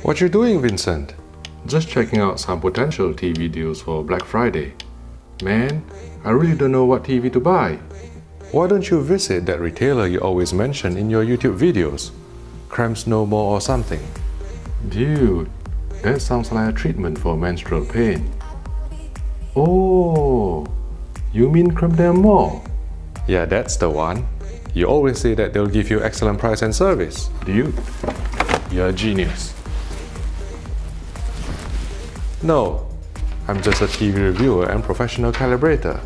What you doing, Vincent? Just checking out some potential TV deals for Black Friday. Man, I really don't know what TV to buy. Why don't you visit that retailer you always mention in your YouTube videos? Cramps No More or something. Dude, that sounds like a treatment for menstrual pain. Oh, you mean Cramp More? Yeah, that's the one. You always say that they'll give you excellent price and service. Dude, you're a genius. No, I'm just a TV reviewer and professional calibrator.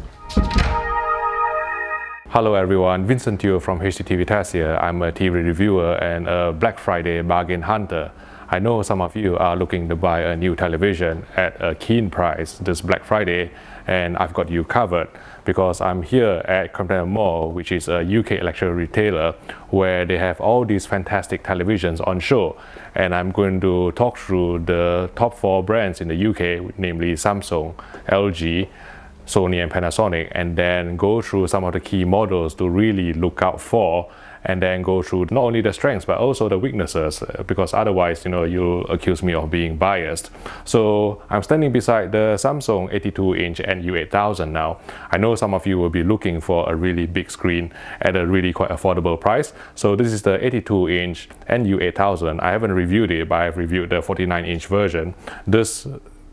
Hello everyone, Vincent Teo from HDTV Test here. I'm a TV reviewer and a Black Friday bargain hunter. I know some of you are looking to buy a new television at a keen price this Black Friday, and I've got you covered because I'm here at Cramp More, which is a UK electrical retailer where they have all these fantastic televisions on show. And I'm going to talk through the top 4 brands in the UK, namely Samsung, LG, Sony and Panasonic, and then go through some of the key models to really look out for, and then go through not only the strengths but also the weaknesses, because otherwise you'll accuse me of being biased. So I'm standing beside the Samsung 82-inch NU8000 now. I know some of you will be looking for a really big screen at a really quite affordable price. So this is the 82-inch NU8000. I haven't reviewed it, but I've reviewed the 49-inch version. This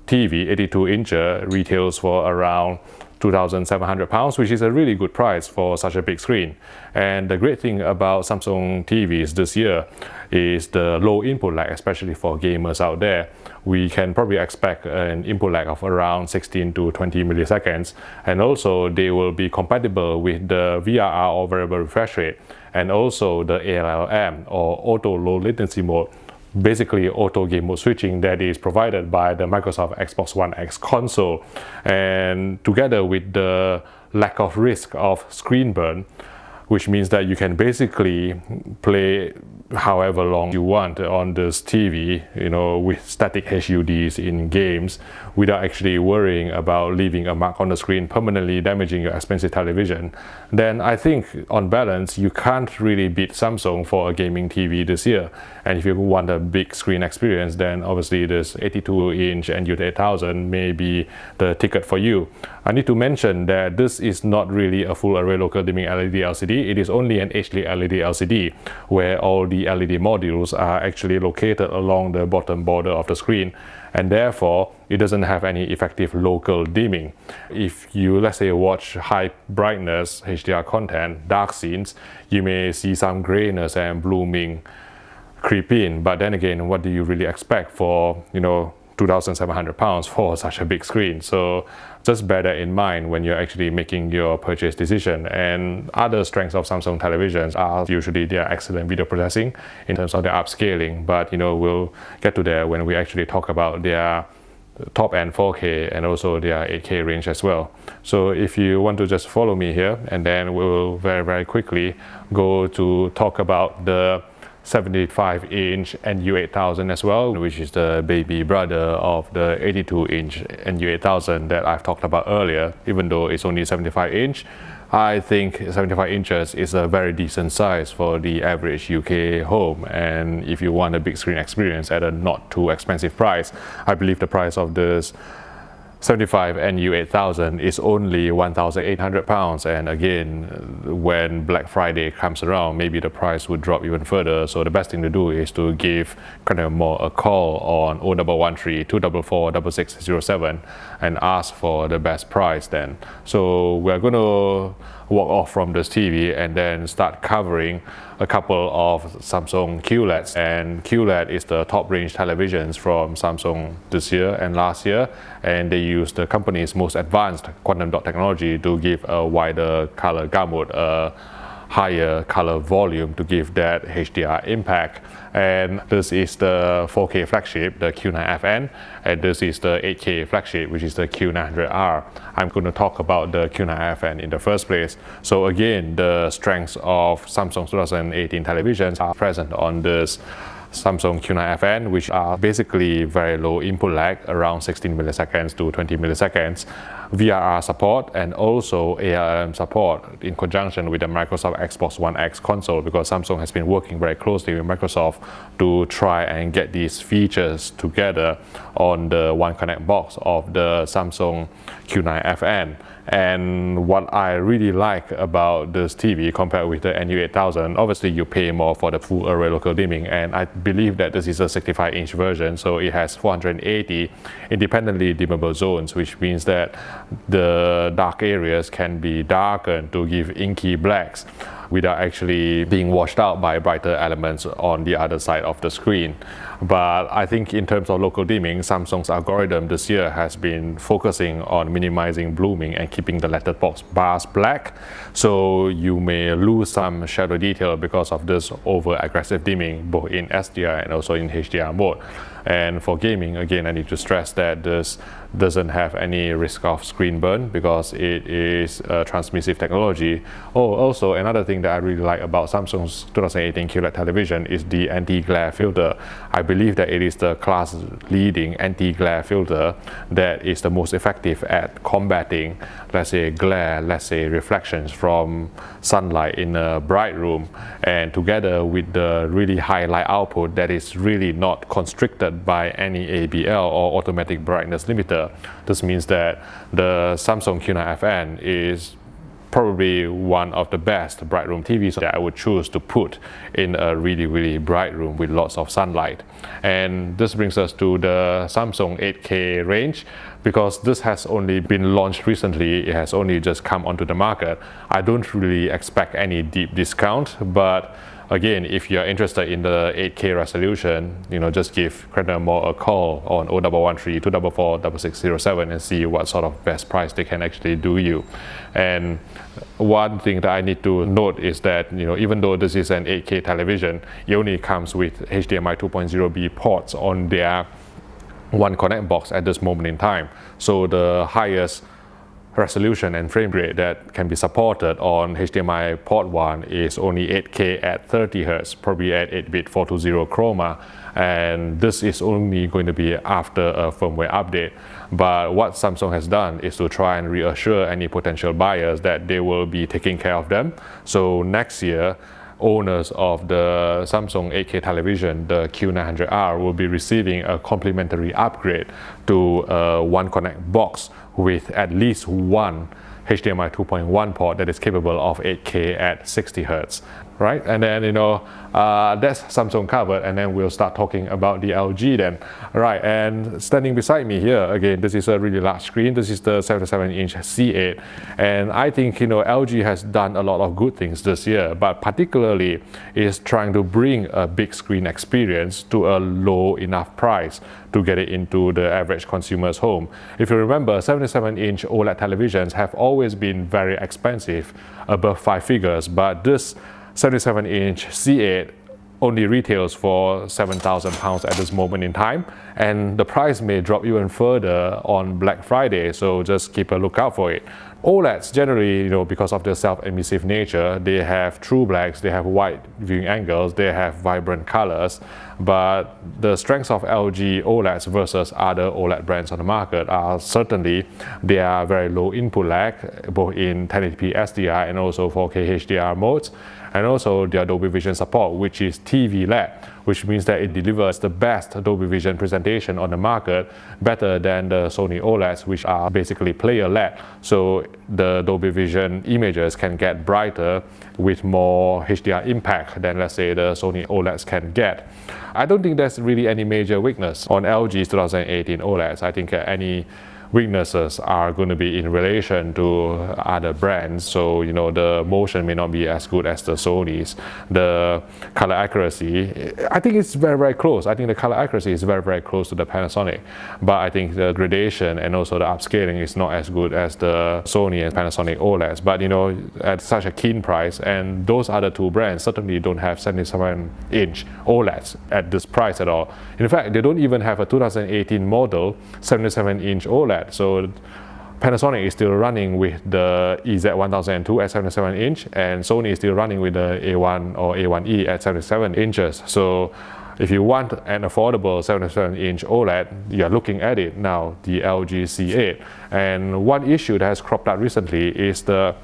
TV 82-incher retails for around £2,700, which is a really good price for such a big screen. And the great thing about Samsung TVs this year is the low input lag, especially for gamers out there. We can probably expect an input lag of around 16 to 20 milliseconds. And also they will be compatible with the VRR or variable refresh rate, and also the ALLM or auto low latency mode, basically auto game mode switching that is provided by the Microsoft Xbox One X console. And together with the lack of risk of screen burn, which means that you can basically play however long you want on this TV, with static HUDs in games without actually worrying about leaving a mark on the screen permanently damaging your expensive television, then I think on balance you can't really beat Samsung for a gaming TV this year. And if you want a big screen experience, then obviously this 82-inch NU8000 may be the ticket for you. I need to mention that this is not really a full array local dimming LED LCD. It is only an HD LED LCD where all the LED modules are actually located along the bottom border of the screen, and therefore it doesn't have any effective local dimming. If you, let's say, watch high brightness HDR content, dark scenes, you may see some grayness and blooming creep in. But then again, what do you really expect for £2,700 for such a big screen? So just bear that in mind when you're actually making your purchase decision. And other strengths of Samsung televisions are usually their excellent video processing in terms of their upscaling, but we'll get to that when we actually talk about their top-end 4K and also their 8K range as well. So if you want to just follow me here, and then we'll very quickly go to talk about the 75-inch NU8000 as well, which is the baby brother of the 82-inch NU8000 that I've talked about earlier. Even though it's only 75-inch, I think 75 inches is a very decent size for the average UK home. And if you want a big screen experience at a not too expensive price, I believe the price of this 75 NU8000 is only £1,800, and again, when Black Friday comes around, maybe the price would drop even further. So the best thing to do is to give Cramp More a call on 0113 244 6607 and ask for the best price then. So we're going to walk off from this TV and then start covering a couple of Samsung QLEDs. And QLED is the top range televisions from Samsung this year and last year, and they use the company's most advanced quantum dot technology to give a wider color gamut, a higher color volume to give that HDR impact. And this is the 4K flagship, the Q9FN, and this is the 8K flagship, which is the Q900R. I'm going to talk about the Q9FN in the first place. So again, the strengths of Samsung 2018 televisions are present on this Samsung Q9FN, which are basically very low input lag, around 16 milliseconds to 20 milliseconds. VRR support and also ARM support in conjunction with the Microsoft Xbox One X console, because Samsung has been working very closely with Microsoft to try and get these features together on the One Connect box of the Samsung Q9 FN. And what I really like about this TV compared with the NU8000, obviously you pay more for the full array local dimming, and I believe that this is a 65-inch version, so it has 480 independently dimmable zones, which means that the dark areas can be darkened to give inky blacks without actually being washed out by brighter elements on the other side of the screen. But I think in terms of local dimming, Samsung's algorithm this year has been focusing on minimizing blooming and keeping the letterbox bars black, so you may lose some shadow detail because of this over-aggressive dimming both in SDR and also in HDR mode. And for gaming, again, I need to stress that this doesn't have any risk of screen burn because it is a transmissive technology. Oh, also another thing that I really like about Samsung's 2018 QLED television is the anti-glare filter. I believe that it is the class-leading anti-glare filter that is the most effective at combating, let's say, glare, let's say, reflections from sunlight in a bright room, and together with the really high light output that is really not constricted by any ABL or automatic brightness limiter. This means that the Samsung Q9 FN is probably one of the best bright room TVs that I would choose to put in a really bright room with lots of sunlight. And this brings us to the Samsung 8K range. Because this has only been launched recently, it has only just come onto the market, I don't really expect any deep discount. But again, if you're interested in the 8K resolution, just give Credit More a call on 0113-244-6607 and see what sort of best price they can actually do you. And one thing that I need to note is that, even though this is an 8K television, it only comes with HDMI 2.0B ports on their One Connect box at this moment in time. So the highest resolution and frame rate that can be supported on HDMI port 1 is only 8K at 30 Hz, probably at 8-bit 420 chroma, and this is only going to be after a firmware update. But what Samsung has done is to try and reassure any potential buyers that they will be taking care of them. So next year, owners of the Samsung 8K television, the Q900R, will be receiving a complimentary upgrade to a One Connect box with at least one HDMI 2.1 port that is capable of 8K at 60 Hz. Right? And then, that's Samsung covered, and then we'll start talking about the LG then. Right, and standing beside me here, again, this is a really large screen. This is the 77-inch C8. And I think, LG has done a lot of good things this year, but particularly is trying to bring a big screen experience to a low enough price to get it into the average consumer's home. If you remember, 77-inch OLED televisions have always been very expensive, above 5 figures, but this 77-inch C8 only retails for £7,000 at this moment in time, and the price may drop even further on Black Friday, so just keep a lookout for it. OLEDs generally, because of their self-emissive nature, they have true blacks, they have wide viewing angles, they have vibrant colors, but the strengths of LG OLEDs versus other OLED brands on the market are certainly they are very low input lag, both in 1080p SDR and also 4K HDR modes, and also their Dolby Vision support, which is TV-led, which means that it delivers the best Dolby Vision presentation on the market, better than the Sony OLEDs, which are basically player-led. So the Dolby Vision images can get brighter with more HDR impact than, let's say, the Sony OLEDs can get. I don't think there's really any major weakness on LG's 2018 OLEDs. I think any weaknesses are going to be in relation to other brands. So, the motion may not be as good as the Sony's. The color accuracy, I think it's very close. I think the color accuracy is very close to the Panasonic. But I think the gradation and also the upscaling is not as good as the Sony and Panasonic OLEDs. But, at such a keen price, and those other two brands certainly don't have 77-inch OLEDs at this price at all. In fact, they don't even have a 2018 model 77-inch OLED. So Panasonic is still running with the EZ1002 at 77 inch, and Sony is still running with the A1 or A1E at 77 inches. So If you want an affordable 77-inch OLED, you're looking at it now, the LG C8. And one issue that has cropped up recently is the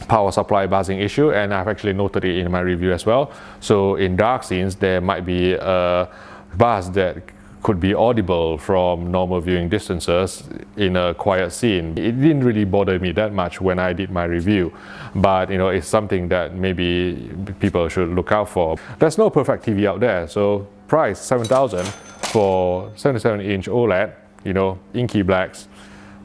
power supply buzzing issue, and I've actually noted it in my review as well. So in dark scenes, there might be a buzz that could be audible from normal viewing distances in a quiet scene. It didn't really bother me that much when I did my review, but it's something that maybe people should look out for. There's no perfect TV out there, so price $7,000 for 77-inch OLED, inky blacks,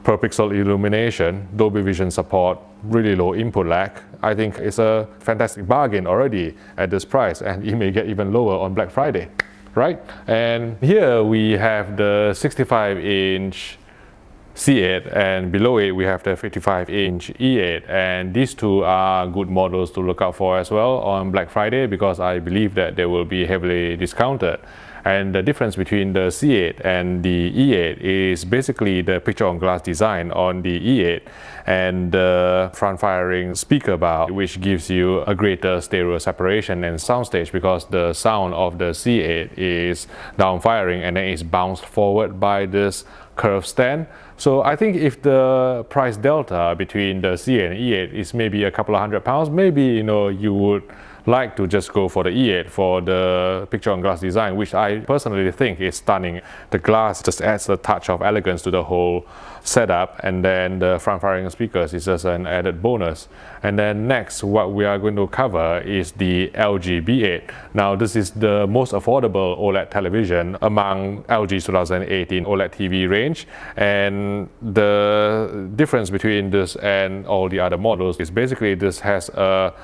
per pixel illumination, Dolby Vision support, really low input lag. I think it's a fantastic bargain already at this price, and it may get even lower on Black Friday, right? And here we have the 65-inch C8, and below it we have the 55-inch E8, and these two are good models to look out for as well on Black Friday, because I believe that they will be heavily discounted. And the difference between the C8 and the E8 is basically the picture-on-glass design on the E8 and the front-firing speaker bar, which gives you a greater stereo separation and soundstage, because the sound of the C8 is down-firing and then it's bounced forward by this curved stand. So I think if the price delta between the C8 and E8 is maybe a couple of £100, maybe you would like to just go for the E8 for the picture-on-glass design, which I personally think is stunning. The glass just adds a touch of elegance to the whole setup, and then the front-firing speakers is just an added bonus. And then next, what we are going to cover is the LG B8. Now, this is the most affordable OLED television among LG's 2018 OLED TV range, and the difference between this and all the other models is basically this has a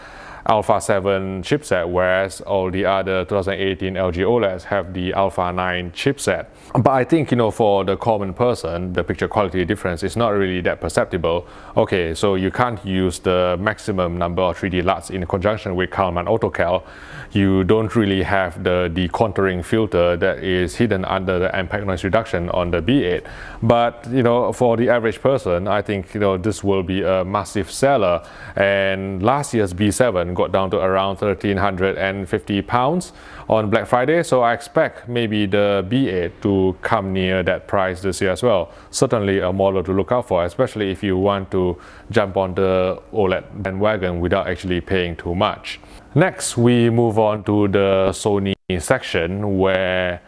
Alpha 7 chipset, whereas all the other 2018 LG OLEDs have the Alpha 9 chipset. But I think, for the common person, the picture quality difference is not really that perceptible. Okay, so you can't use the maximum number of 3D LUTs in conjunction with Kalman AutoCal. You don't really have the decontouring filter that is hidden under the impact noise reduction on the B8. But, for the average person, I think, this will be a massive seller. And last year's B7 got down to around £1,350 on Black Friday, so I expect maybe the B8 to come near that price this year as well. Certainly a model to look out for, especially if you want to jump on the OLED bandwagon without actually paying too much. Next, we move on to the Sony section, where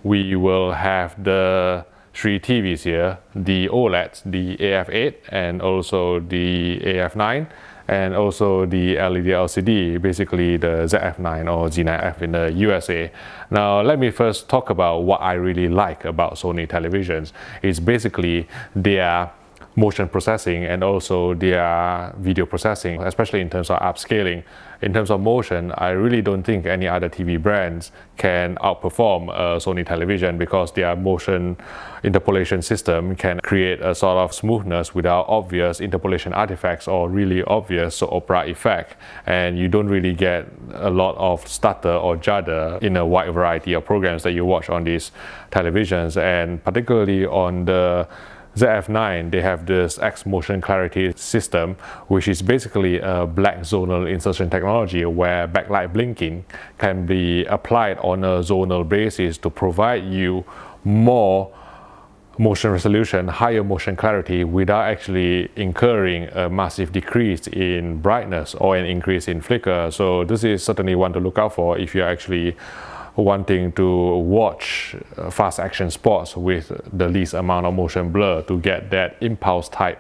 we will have the three TVs here, the OLEDs, the AF8 and also the AF9, and also the LED LCD, basically the ZF9 or Z9F in the USA. Now, let me first talk about what I really like about Sony televisions. It's basically their motion processing and also their video processing, especially in terms of upscaling. In terms of motion, I really don't think any other TV brands can outperform Sony television, because their motion interpolation system can create a sort of smoothness without obvious interpolation artifacts or really obvious soap opera effect, and you don't really get a lot of stutter or judder in a wide variety of programs that you watch on these televisions. And particularly on the ZF9, they have this X motion clarity system, which is basically a black zonal insertion technology where backlight blinking can be applied on a zonal basis to provide you more motion resolution, higher motion clarity, without actually incurring a massive decrease in brightness or an increase in flicker. So this is certainly one to look out for if you're actually wanting to watch fast action sports with the least amount of motion blur, to get that impulse type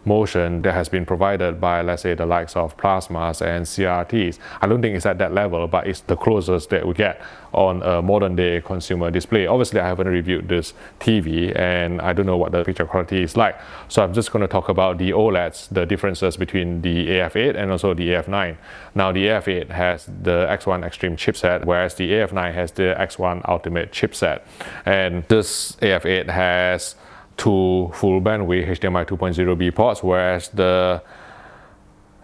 motion that has been provided by, let's say, the likes of plasmas and CRTs. I don't think it's at that level, but it's the closest that we get on a modern day consumer display. Obviously, I haven't reviewed this TV and I don't know what the picture quality is like. So I'm just going to talk about the OLEDs, the differences between the AF8 and also the AF9. Now, the AF8 has the X1 Extreme chipset, whereas the AF9 has the X1 Ultimate chipset. And this AF8 has two full bandwidth HDMI 2.0B ports, whereas the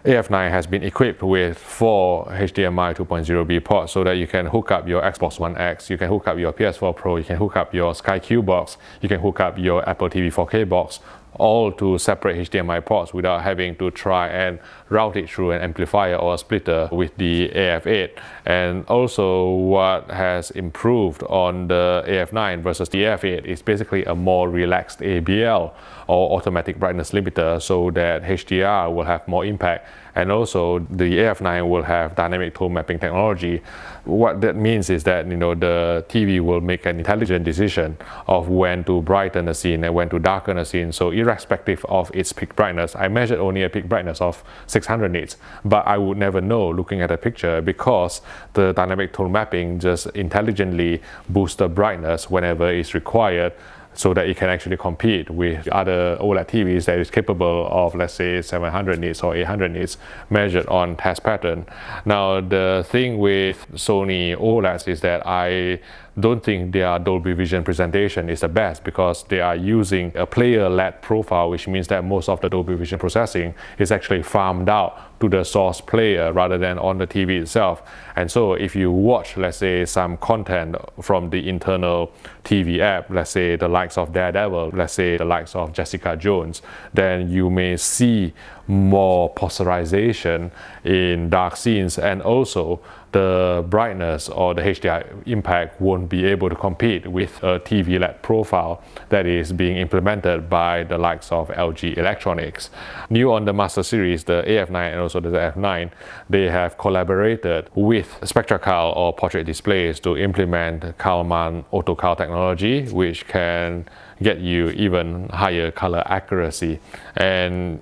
AF9 has been equipped with 4 HDMI 2.0B ports, so that you can hook up your Xbox One X, you can hook up your PS4 Pro, you can hook up your Sky Q box, you can hook up your Apple TV 4K box, all to separate HDMI ports without having to try and route it through an amplifier or a splitter with the AF8. And also what has improved on the AF9 versus the AF8 is basically a more relaxed ABL or automatic brightness limiter, so that HDR will have more impact. And also the AF9 will have dynamic tone mapping technology. What that means is that the TV will make an intelligent decision of when to brighten a scene and when to darken a scene. So irrespective of its peak brightness, I measured only a peak brightness of 600 nits, but I would never know looking at a picture because the dynamic tone mapping just intelligently boosts the brightness whenever it's required, so that it can actually compete with other OLED TVs that is capable of, let's say, 700 nits or 800 nits measured on test pattern. Now, the thing with Sony OLEDs is that I don't think their Dolby Vision presentation is the best, because they are using a player-led profile, which means that most of the Dolby Vision processing is actually farmed out to the source player rather than on the TV itself. And so if you watch, let's say, some content from the internal TV app, let's say the likes of Daredevil, let's say the likes of Jessica Jones, then you may see more posterization in dark scenes, and also the brightness or the HDR impact won't be able to compete with a TV-led profile that is being implemented by the likes of LG Electronics. New on the Master Series, the AF9 and also the F9, they have collaborated with SpectraCal or Portrait Displays to implement Kalman AutoCal technology, which can get you even higher color accuracy. And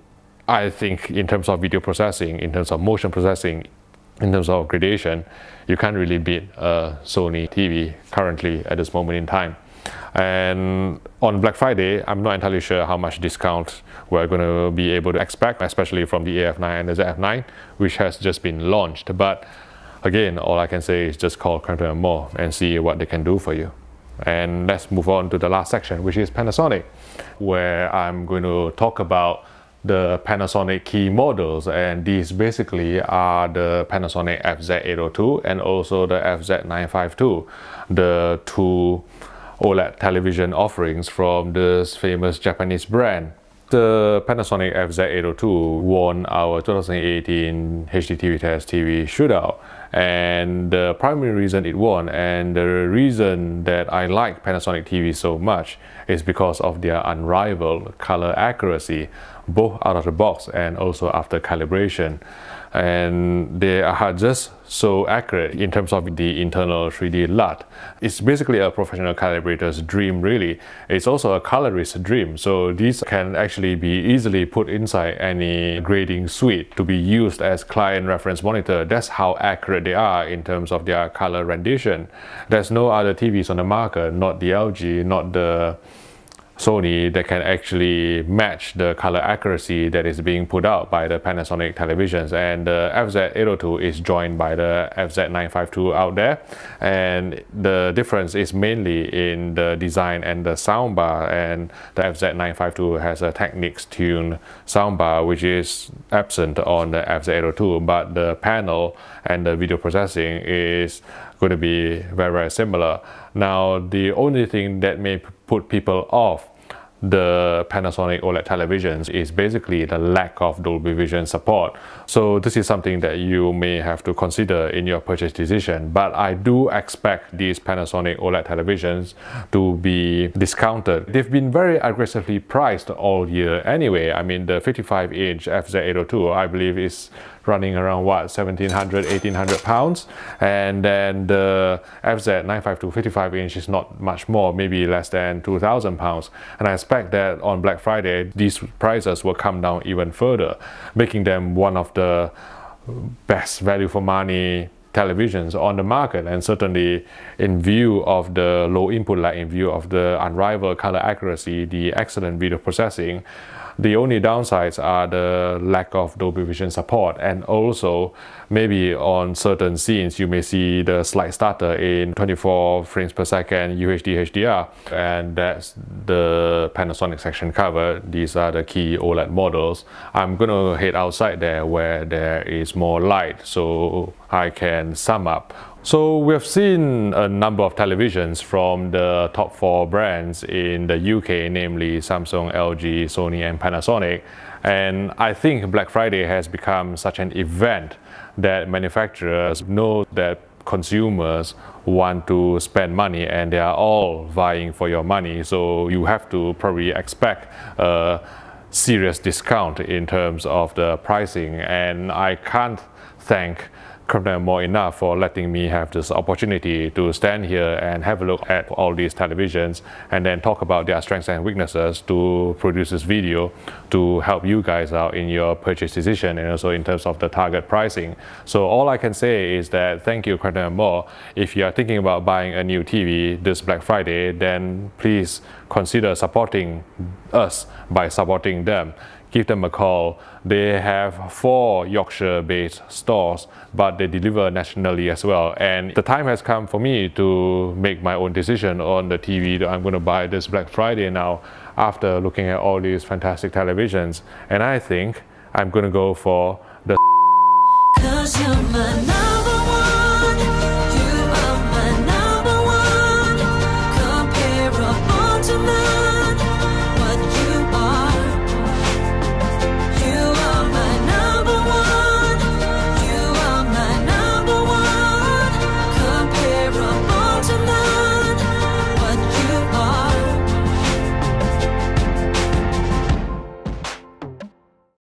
I think in terms of video processing, in terms of motion processing, in terms of gradation, you can't really beat a Sony TV currently at this moment in time. And on Black Friday, I'm not entirely sure how much discount we're going to be able to expect, especially from the AF9 and the ZF9, which has just been launched. But again, all I can say is just call Crampton & Moore and see what they can do for you. And let's move on to the last section, which is Panasonic, where I'm going to talk about the Panasonic key models, and these basically are the Panasonic FZ802 and also the FZ952, the two OLED television offerings from this famous Japanese brand. The Panasonic FZ802 won our 2018 HDTV Test TV Shootout, and the primary reason it won, and the reason that I like Panasonic TV so much, is because of their unrivaled color accuracy, both out of the box and also after calibration. And they are just so accurate in terms of the internal 3D LUT. It's basically a professional calibrator's dream, really. It's also a colorist's dream. So these can actually be easily put inside any grading suite to be used as client reference monitor. That's how accurate they are in terms of their color rendition. There's no other TVs on the market, not the LG, not the Sony, that can actually match the color accuracy that is being put out by the Panasonic televisions. And the FZ802 is joined by the FZ952 out there, and the difference is mainly in the design and the soundbar. And the FZ952 has a Technics tuned soundbar, which is absent on the FZ802, but the panel and the video processing is going to be very, very similar. Now, the only thing that may put people off the Panasonic OLED televisions is basically the lack of Dolby Vision support. So this is something that you may have to consider in your purchase decision. But I do expect these Panasonic OLED televisions to be discounted. They've been very aggressively priced all year anyway. I mean, the 55-inch FZ802, I believe, is running around what, 1,700, 1,800 pounds, and then the FZ952 55-inch is not much more, maybe less than 2,000 pounds. And I expect that on Black Friday these prices will come down even further, making them one of the best value for money televisions on the market. And certainly in view of the low input lag, in view of the unrivaled color accuracy, the excellent video processing, the only downsides are the lack of Dolby Vision support, and also maybe on certain scenes you may see the slight stutter in 24 frames per second UHD HDR, and that's the Panasonic section covered. These are the key OLED models. I'm gonna head outside there where there is more light so I can sum up. So we've seen a number of televisions from the top 4 brands in the UK, namely Samsung, LG, Sony and Panasonic. And I think Black Friday has become such an event that manufacturers know that consumers want to spend money and they are all vying for your money, so you have to probably expect a serious discount in terms of the pricing. And I can't thank Crompton & Moore enough for letting me have this opportunity to stand here and have a look at all these televisions and then talk about their strengths and weaknesses to produce this video to help you guys out in your purchase decision and also in terms of the target pricing. So all I can say is that thank you, Crompton & Moore. If you are thinking about buying a new TV this Black Friday, then please consider supporting us by supporting them. Give them a call. They have 4 Yorkshire-based stores, but they deliver nationally as well. And the time has come for me to make my own decision on the TV that I'm going to buy this Black Friday now, after looking at all these fantastic televisions. And I think I'm going to go for